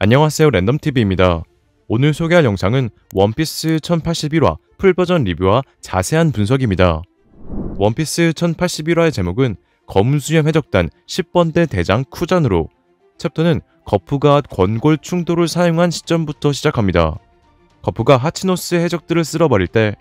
안녕하세요, 랜덤TV입니다. 오늘 소개할 영상은 원피스 1081화 풀버전 리뷰와 자세한 분석입니다. 원피스 1081화의 제목은 검은수염 해적단 10번대 대장 쿠잔으로, 챕터는 거프가 권골 충돌을 사용한 시점부터 시작합니다. 거프가 하치노스의 해적들을 쓸어버릴 때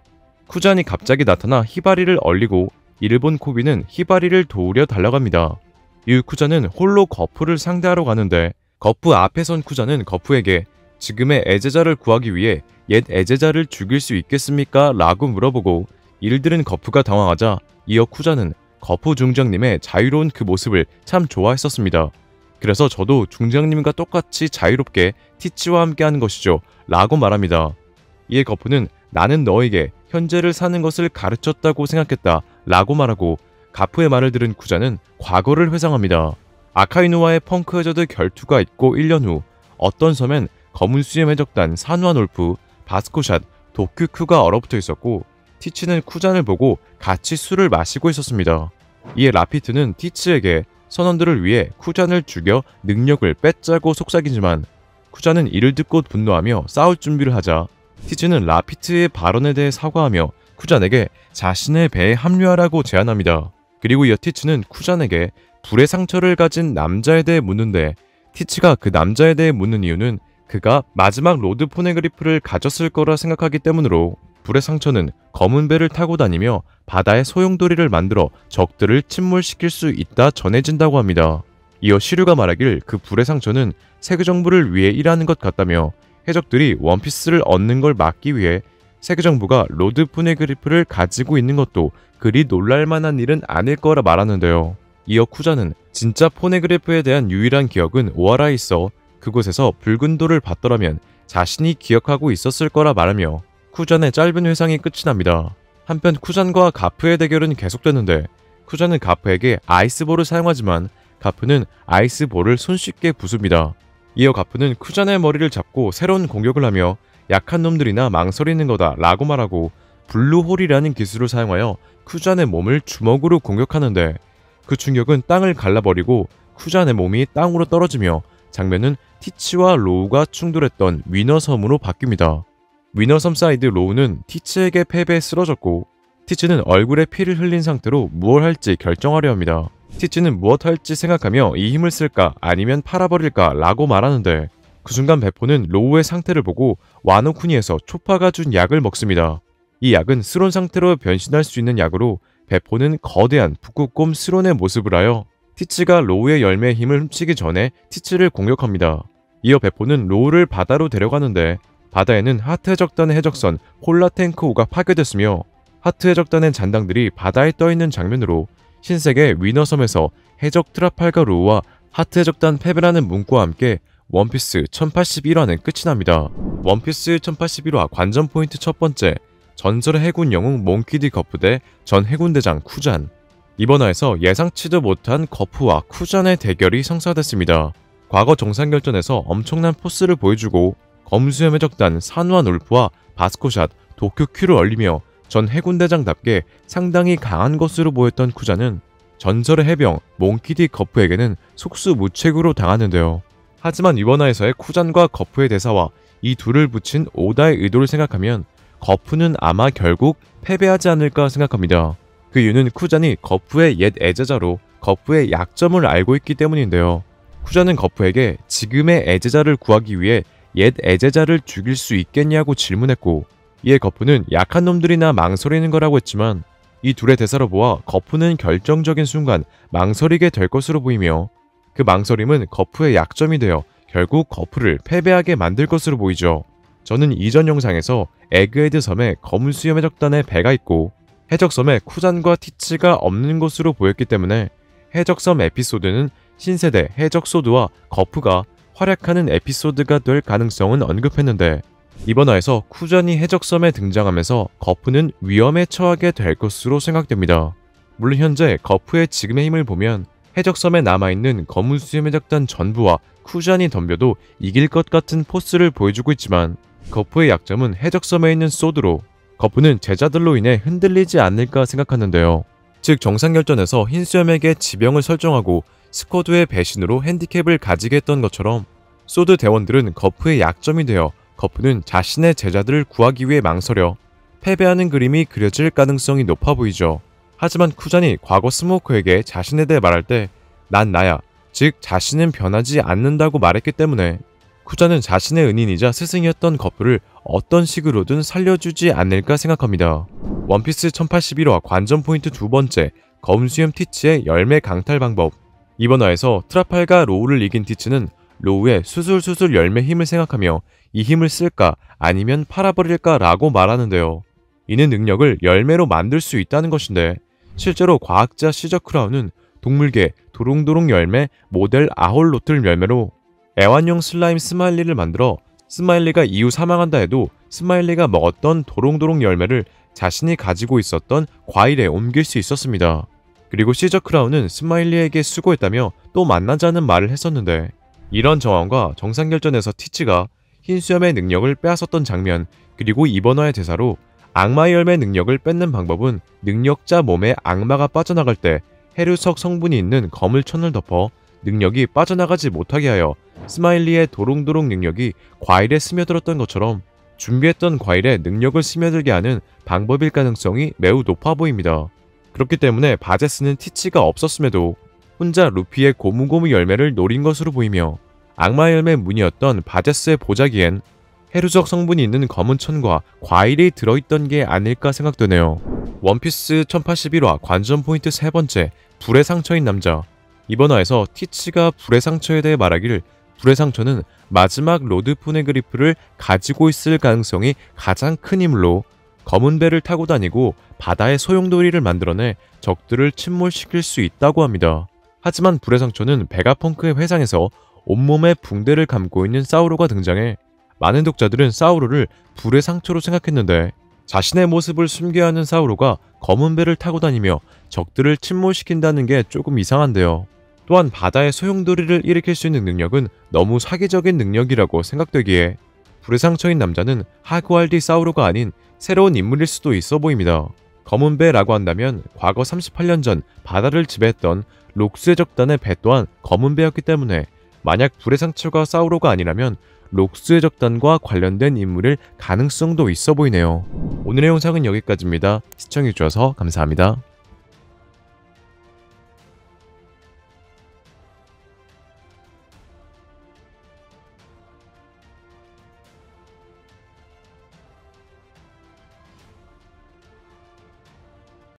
쿠잔이 갑자기 나타나 히바리를 얼리고 일본 코비는 히바리를 도우려 달려갑니다. 이후 쿠잔은 홀로 거프를 상대하러 가는데 거프 앞에 선 쿠잔은 거프에게 지금의 애제자를 구하기 위해 옛 애제자를 죽일 수 있겠습니까? 라고 물어보고 이를 들은 거프가 당황하자 이어 쿠잔은 거프 중장님의 자유로운 그 모습을 참 좋아했었습니다. 그래서 저도 중장님과 똑같이 자유롭게 티치와 함께 하는 것이죠 라고 말합니다. 이에 거프는 나는 너에게 현재를 사는 것을 가르쳤다고 생각했다 라고 말하고 가프의 말을 들은 쿠잔은 과거를 회상합니다. 아카이누와의 펑크 해저드 결투가 있고 1년 후 어떤 섬엔 검은수염 해적단 산화 놀프, 바스코샷, 도큐큐가 얼어붙어 있었고 티치는 쿠잔을 보고 같이 술을 마시고 있었습니다. 이에 라피트는 티치에게 선원들을 위해 쿠잔을 죽여 능력을 뺏자고 속삭이지만 쿠잔은 이를 듣고 분노하며 싸울 준비를 하자 티치는 라피트의 발언에 대해 사과하며 쿠잔에게 자신의 배에 합류하라고 제안합니다. 그리고 이어 티치는 쿠잔에게 불의 상처를 가진 남자에 대해 묻는데 티치가 그 남자에 대해 묻는 이유는 그가 마지막 로드 포네그리프를 가졌을 거라 생각하기 때문으로 불의 상처는 검은 배를 타고 다니며 바다에 소용돌이를 만들어 적들을 침몰시킬 수 있다 전해진다고 합니다. 이어 시류가 말하길 그 불의 상처는 세계정부를 위해 일하는 것 같다며 해적들이 원피스를 얻는 걸 막기 위해 세계정부가 로드 포네그리프를 가지고 있는 것도 그리 놀랄만한 일은 아닐 거라 말하는데요. 이어 쿠잔은 진짜 포네그래프에 대한 유일한 기억은 오하라에 있어 그곳에서 붉은 돌을 봤더라면 자신이 기억하고 있었을 거라 말하며 쿠잔의 짧은 회상이 끝이 납니다. 한편 쿠잔과 가프의 대결은 계속되는데 쿠잔은 가프에게 아이스볼을 사용하지만 가프는 아이스볼을 손쉽게 부숩니다. 이어 가프는 쿠잔의 머리를 잡고 새로운 공격을 하며 약한 놈들이나 망설이는 거다 라고 말하고 블루홀이라는 기술을 사용하여 쿠잔의 몸을 주먹으로 공격하는데 그 충격은 땅을 갈라버리고 쿠잔의 몸이 땅으로 떨어지며 장면은 티치와 로우가 충돌했던 위너섬으로 바뀝니다. 위너섬 사이드 로우는 티치에게 패배에 쓰러졌고 티치는 얼굴에 피를 흘린 상태로 무엇 할지 결정하려 합니다. 티치는 무엇 할지 생각하며 이 힘을 쓸까 아니면 팔아버릴까 라고 말하는데 그 순간 베포는 로우의 상태를 보고 와노쿠니에서 초파가 준 약을 먹습니다. 이 약은 스론 상태로 변신할 수 있는 약으로 베포는 거대한 북극곰 스론의 모습을 하여 티치가 로우의 열매의 힘을 훔치기 전에 티치를 공격합니다. 이어 베포는 로우를 바다로 데려가는데 바다에는 하트 해적단의 해적선 홀라탱크호가 파괴됐으며 하트 해적단의 잔당들이 바다에 떠있는 장면으로 신세계 위너섬에서 해적 트라팔가 로우와 하트 해적단 패배라는 문구와 함께 원피스 1081화는 끝이 납니다. 원피스 1081화 관전 포인트 첫 번째, 전설의 해군 영웅 몽키디 거프 대 전 해군대장 쿠잔. 이번 화에서 예상치도 못한 거프와 쿠잔의 대결이 성사됐습니다. 과거 정상결전에서 엄청난 포스를 보여주고 검수염 해적단 산화 놀프와 바스코샷, 도쿄큐를 얼리며 전 해군대장답게 상당히 강한 것으로 보였던 쿠잔은 전설의 해병 몽키디 거프에게는 속수무책으로 당하는데요. 하지만 이번 화에서의 쿠잔과 거프의 대사와 이 둘을 붙인 오다의 의도를 생각하면 거프는 아마 결국 패배하지 않을까 생각합니다. 그 이유는 쿠잔이 거프의 옛 애제자로 거프의 약점을 알고 있기 때문인데요. 쿠잔은 거프에게 지금의 애제자를 구하기 위해 옛 애제자를 죽일 수 있겠냐고 질문했고 이에 거프는 약한 놈들이나 망설이는 거라고 했지만 이 둘의 대사로 보아 거프는 결정적인 순간 망설이게 될 것으로 보이며 그 망설임은 거프의 약점이 되어 결국 거프를 패배하게 만들 것으로 보이죠. 저는 이전 영상에서 에그헤드 섬에 검은수염 해적단의 배가 있고 해적섬에 쿠잔과 티치가 없는 것으로 보였기 때문에 해적섬 에피소드는 신세대 해적소드와 거프가 활약하는 에피소드가 될 가능성은 언급했는데 이번 화에서 쿠잔이 해적섬에 등장하면서 거프는 위험에 처하게 될 것으로 생각됩니다. 물론 현재 거프의 지금의 힘을 보면 해적섬에 남아있는 검은수염 해적단 전부와 쿠잔이 덤벼도 이길 것 같은 포스를 보여주고 있지만 거프의 약점은 해적섬에 있는 소드로 거프는 제자들로 인해 흔들리지 않을까 생각하는데요. 즉 정상결전에서 흰수염에게 지병을 설정하고 스쿼드의 배신으로 핸디캡을 가지게 했던 것처럼 소드 대원들은 거프의 약점이 되어 거프는 자신의 제자들을 구하기 위해 망설여 패배하는 그림이 그려질 가능성이 높아 보이죠. 하지만 쿠잔이 과거 스모커에게 자신에 대해 말할 때 난 나야, 즉 자신은 변하지 않는다고 말했기 때문에 쿠잔은 자신의 은인이자 스승이었던 거프를 어떤 식으로든 살려주지 않을까 생각합니다. 원피스 1081화 관전 포인트 두 번째, 검수염 티치의 열매 강탈 방법. 이번 화에서 트라팔과 로우를 이긴 티치는 로우의 수술수술 열매 힘을 생각하며 이 힘을 쓸까 아니면 팔아버릴까 라고 말하는데요. 이는 능력을 열매로 만들 수 있다는 것인데 실제로 과학자 시저 크라운은 동물계 도롱도롱 열매 모델 아홀로틀 열매로 애완용 슬라임 스마일리를 만들어 스마일리가 이후 사망한다 해도 스마일리가 먹었던 도롱도롱 열매를 자신이 가지고 있었던 과일에 옮길 수 있었습니다. 그리고 시저 크라운은 스마일리에게 수고했다며 또 만나자는 말을 했었는데 이런 정황과 정상결전에서 티치가 흰수염의 능력을 빼앗았던 장면, 그리고 이번 화의 대사로 악마 열매 능력을 뺏는 방법은 능력자 몸에 악마가 빠져나갈 때 해류석 성분이 있는 거물천을 덮어 능력이 빠져나가지 못하게 하여 스마일리의 도롱도롱 능력이 과일에 스며들었던 것처럼 준비했던 과일에 능력을 스며들게 하는 방법일 가능성이 매우 높아 보입니다. 그렇기 때문에 바제스는 티치가 없었음에도 혼자 루피의 고무고무 열매를 노린 것으로 보이며 악마 열매 문이었던 바제스의 보자기엔 해류적 성분이 있는 검은 천과 과일이 들어있던 게 아닐까 생각되네요. 원피스 1081화 관전 포인트 세 번째, 불의 상처인 남자. 이번 화에서 티치가 불의 상처에 대해 말하길 불의 상처는 마지막 로드 포네그리프를 가지고 있을 가능성이 가장 큰 인물로 검은 배를 타고 다니고 바다의 소용돌이를 만들어내 적들을 침몰시킬 수 있다고 합니다. 하지만 불의 상처는 베가펑크의 회상에서 온몸에 붕대를 감고 있는 사우로가 등장해 많은 독자들은 사우로를 불의 상처로 생각했는데 자신의 모습을 숨겨야 하는 사우로가 검은 배를 타고 다니며 적들을 침몰시킨다는 게 조금 이상한데요. 또한 바다의 소용돌이를 일으킬 수 있는 능력은 너무 사기적인 능력이라고 생각되기에 불의 상처인 남자는 하그왈디 사우로가 아닌 새로운 인물일 수도 있어 보입니다. 검은 배라고 한다면 과거 38년 전 바다를 지배했던 록스의 적단의 배 또한 검은 배였기 때문에 만약 불의 상처가 사우로가 아니라면 록스의 적단과 관련된 인물일 가능성도 있어 보이네요. 오늘의 영상은 여기까지입니다. 시청해주셔서 감사합니다.